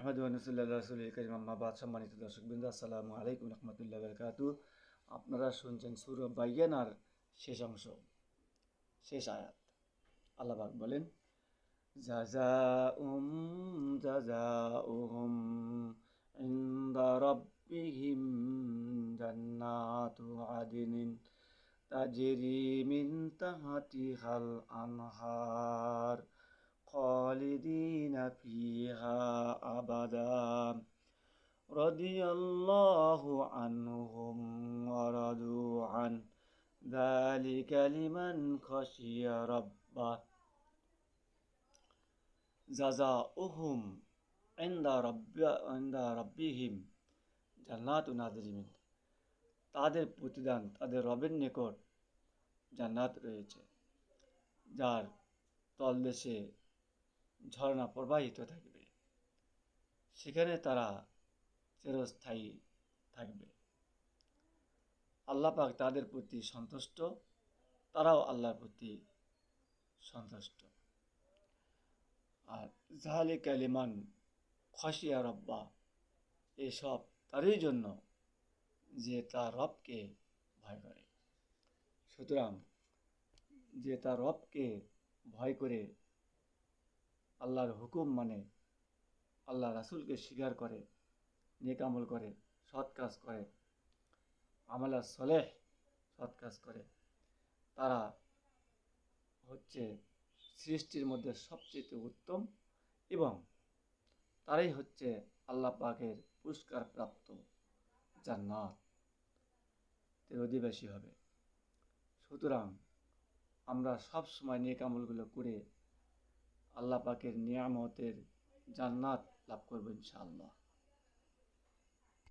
আহমদু নসুল্লাহ রাসুল করিম আম্মাবাদ। সম্মানিত দর্শকবৃন্দ, আসসালামু আলাইকুম রহমতুল্লাহ বারকাতু। আপনারা শুনছেন সূরা বাইয়ানার শেষ অংশ, শেষ আয়াত। আল্লাহ পাক বলেন, জাযাউহুম ইনদা রাব্বিহিম জান্নাতু আদনিন তাজরি মিন তাহতিহাল আনহার খালিদিনা ফিহা আবাদা রাদিয়াল্লাহু আনহুম ওয়া রাদু আন যালিকা লিমান খাশিয়া রাব্বাহ। জাযাউহুম ইনদা রাব্বিহিম জান্নাতুন আদনিন, তাদের প্রতিদান তাদের রবের নিকট জান্নাত রয়েছে, যার তলদেশে ঝর্ণা প্রবাহিত থাকবে। সেখানে তারা চিরস্থায়ী থাকবে। আল্লাহ পাক তাদের প্রতি সন্তুষ্ট, তারাও আল্লাহর প্রতি সন্তুষ্ট। আর যালিকা লিমান খাশিয়া রাব্বা, এসব তারই জন্য যে তার রবকে ভয় করে। সুতরাং যে তার রবকে ভয় করে আল্লাহর হুকুম মানে, আল্লাহ রাসূলকে স্বীকার করে, নেক আমল করে, সৎ কাজ করে, আমালা সলেহ সৎ কাজ করে, তারা হচ্ছে সৃষ্টির মধ্যে সবচেয়ে উত্তম এবং তারাই হচ্ছে আল্লাহ পাকের পুরস্কার প্রাপ্ত জান্নাতের অধিবাসী হবে। সুতরাং আমরা সব সময় নেক আমলগুলো করে আল্লাহ পাকের নিয়ামতের জান্নাত লাভ করব ইনশাআল্লাহ।